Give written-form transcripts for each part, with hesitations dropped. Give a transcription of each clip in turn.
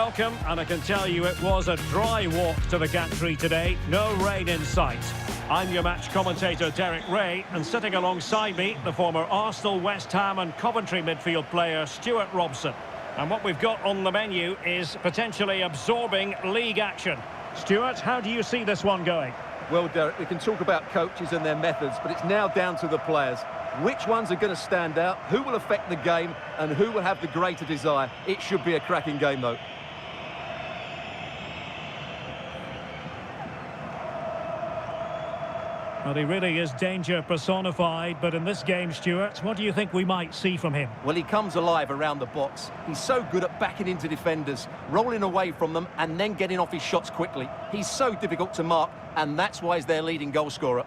welcome, and I can tell you it was a dry walk to the gantry today. No rain in sight. I'm your match commentator, Derek Ray, and sitting alongside me, the former Arsenal, West Ham and Coventry midfield player, Stuart Robson. And what we've got on the menu is potentially absorbing league action. Stuart, how do you see this one going? Well, Derek, we can talk about coaches and their methods, but it's now down to the players. Which ones are going to stand out, who will affect the game, and who will have the greater desire? It should be a cracking game, though. Well, he really is danger personified, but in this game, Stuart, what do you think we might see from him? Well, he comes alive around the box. He's so good at backing into defenders, rolling away from them, and then getting off his shots quickly. He's so difficult to mark, and that's why he's their leading goal scorer.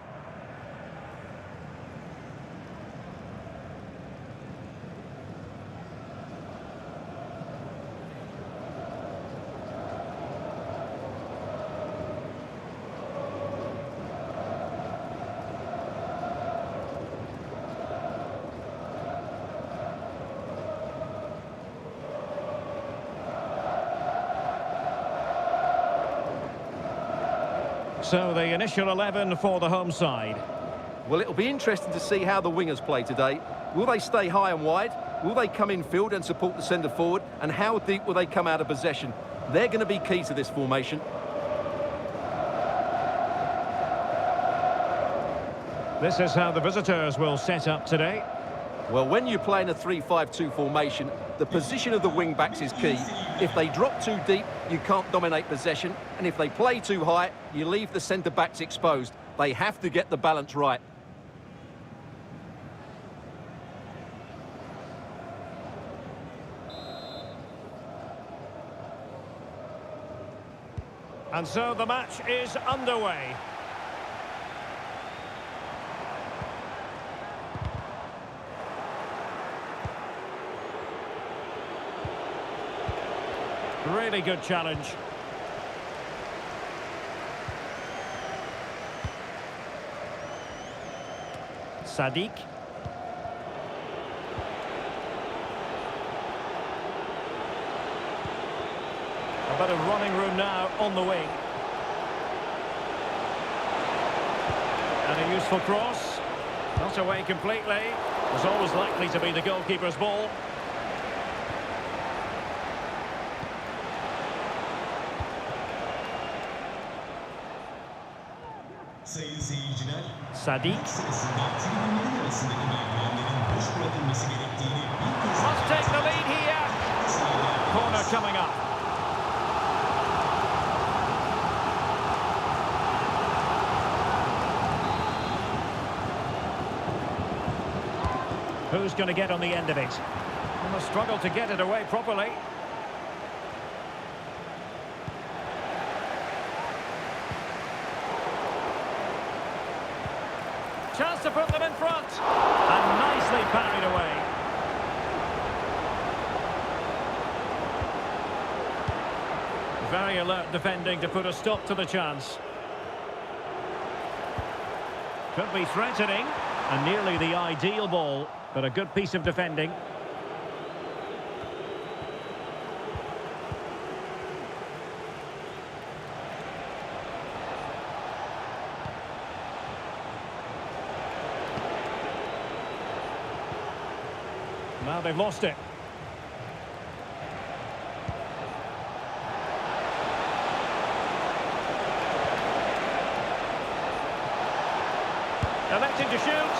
So the initial 11 for the home side. Well, it'll be interesting to see how the wingers play today. Will they stay high and wide? Will they come in field and support the centre forward? And how deep will they come out of possession? They're going to be key to this formation. This is how the visitors will set up today. Well, when you play in a 3-5-2 formation, the position of the wing-backs is key. If they drop too deep, you can't dominate possession. And if they play too high, you leave the centre-backs exposed. They have to get the balance right. And so the match is underway. Really good challenge. Sadiq. A bit of running room now on the wing. And a useful cross. Not away completely. Was always likely to be the goalkeeper's ball. Sayın seyirciler, Sadiq. sırasında tribünlerin arasındaki merdivenlerin boş bırakılması gerektiğini bir kez Must take the lead here. Corner coming up. Who's going to get on the end of it? And a struggle to get it away properly. Chance to put them in front. And nicely parried away. Very alert defending to put a stop to the chance. Could be threatening. And nearly the ideal ball, but a good piece of defending. Now they've lost it. Electing to shoot.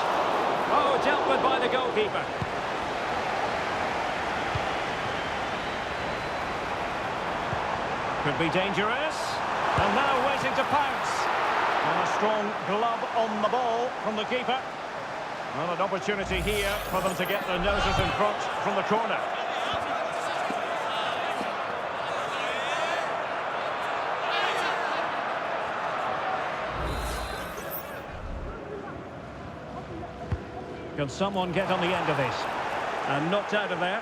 Oh, dealt with by the goalkeeper. Could be dangerous. And now waiting to pounce. And a strong glove on the ball from the keeper. Well, an opportunity here for them to get their noses in front from the corner. Can someone get on the end of this? And knocked out of there.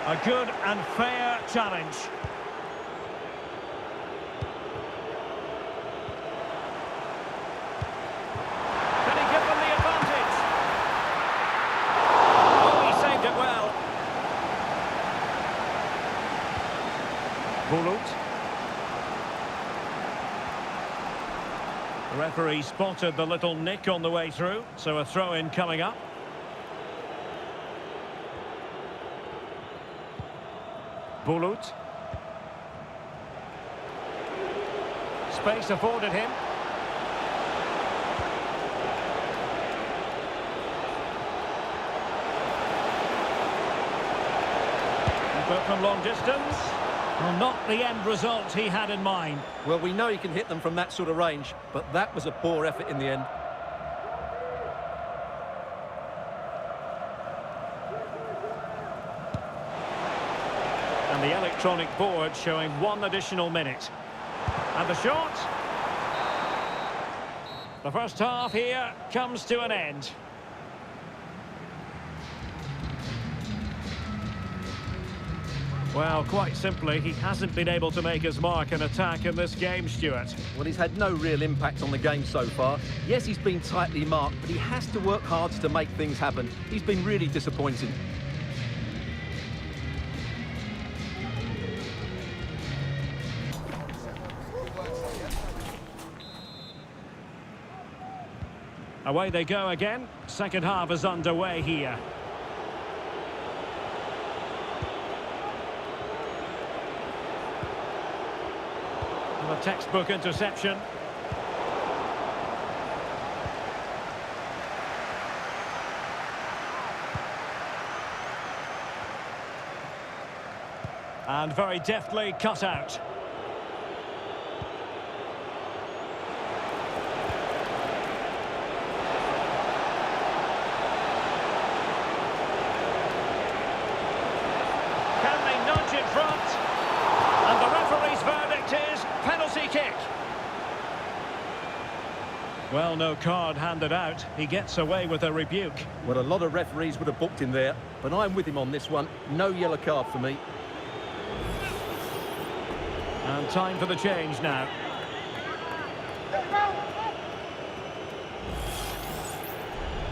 A good and fair challenge. Can he give them the advantage? Oh, he saved it well. Bulut. The referee spotted the little nick on the way through, so a throw-in coming up. Bulut. Space afforded him. But from long distance, well, not the end result he had in mind. Well, we know he can hit them from that sort of range, but that was a poor effort in the end. And the electronic board showing 1 additional minute. And the shot. The first half here comes to an end. Well, quite simply, he hasn't been able to make his mark in attack in this game, Stuart. Well, he's had no real impact on the game so far. Yes, he's been tightly marked, but he has to work hard to make things happen. He's been really disappointing. Away they go again. Second half is underway here. A textbook interception. And very deftly cut out. Can they nudge in front? And the referee's verdict is penalty kick. Well, no card handed out. He gets away with a rebuke. Well, a lot of referees would have booked him there, but I'm with him on this one. No yellow card for me. And time for the change now.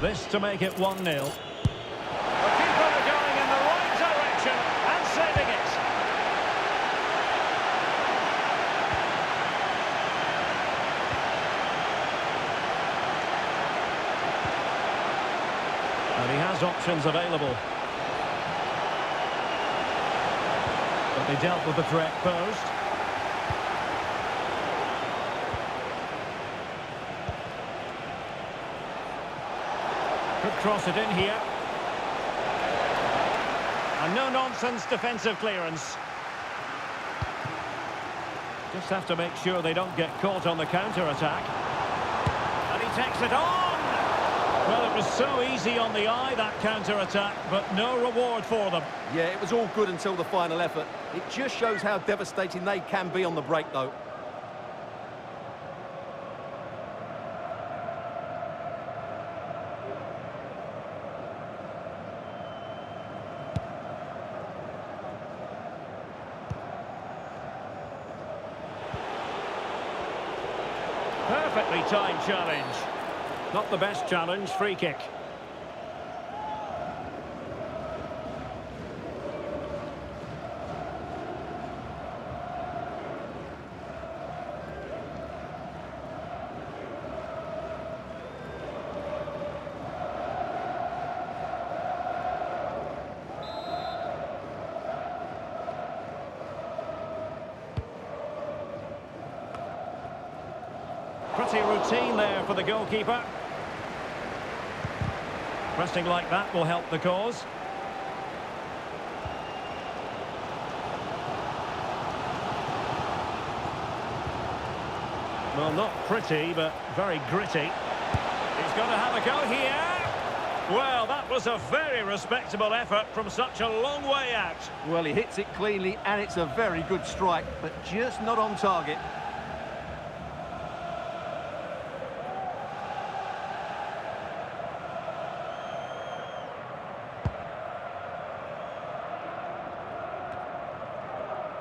This to make it 1-0. The keeper going in the right direction and saving it. And he has options available. But they dealt with the threat posed. Could cross it in here. And no-nonsense defensive clearance. Just have to make sure they don't get caught on the counter-attack. And he takes it on! Well, it was so easy on the eye, that counter-attack, but no reward for them. Yeah, it was all good until the final effort. It just shows how devastating they can be on the break, though. Perfectly timed challenge. Not the best challenge, free kick. Pretty routine there for the goalkeeper. Pressing like that will help the cause. Well, not pretty, but very gritty. He's going to have a go here. Well, that was a very respectable effort from such a long way out. Well, he hits it cleanly, and it's a very good strike, but just not on target.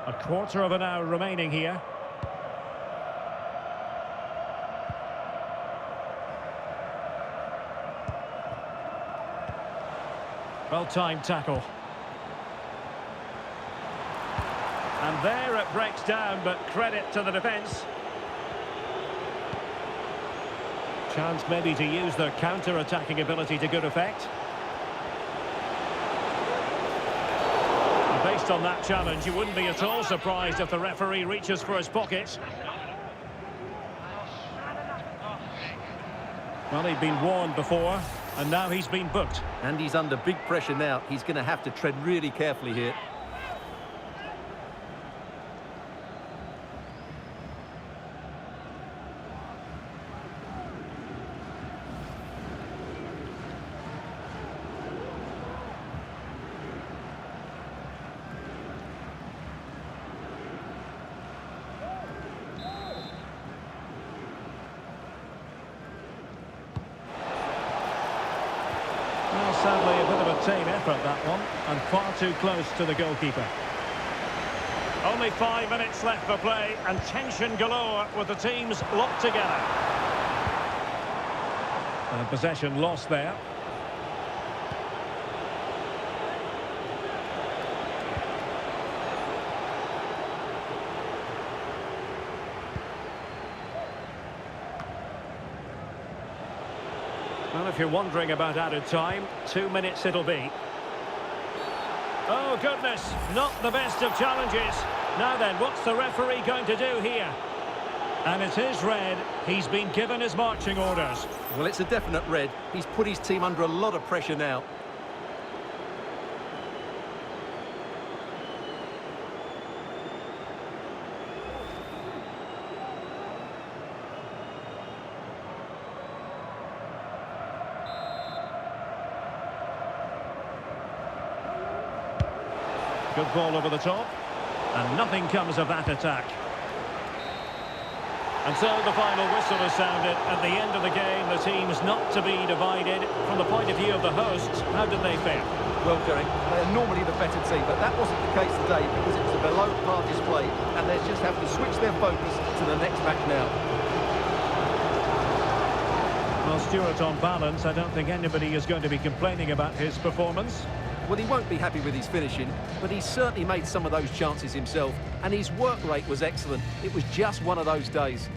A quarter of an hour remaining here. Well-timed tackle. And there it breaks down, but credit to the defence. Chance maybe to use their counter-attacking ability to good effect. And based on that challenge, you wouldn't be at all surprised if the referee reaches for his pocket. Well, he'd been warned before, and now he's been booked. And he's under big pressure now. He's going to have to tread really carefully here. Well, sadly, a bit of a tame effort, that one, and far too close to the goalkeeper. Only 5 minutes left for play, and tension galore with the teams locked together. And possession lost there. Well, if you're wondering about added time, 2 minutes it'll be. Oh, goodness, not the best of challenges. Now then, what's the referee going to do here? And it is red. He's been given his marching orders. Well, it's a definite red. He's put his team under a lot of pressure now. Good ball over the top. And nothing comes of that attack. And so the final whistle is sounded. At the end of the game, the team's not to be divided. From the point of view of the hosts, how did they fare? Well, Derek, they're normally the better team, but that wasn't the case today because it was a below-par display, and they just have to switch their focus to the next match now. Well, Stuart, on balance, I don't think anybody is going to be complaining about his performance. Well, he won't be happy with his finishing, but he certainly made some of those chances himself, and his work rate was excellent. It was just one of those days.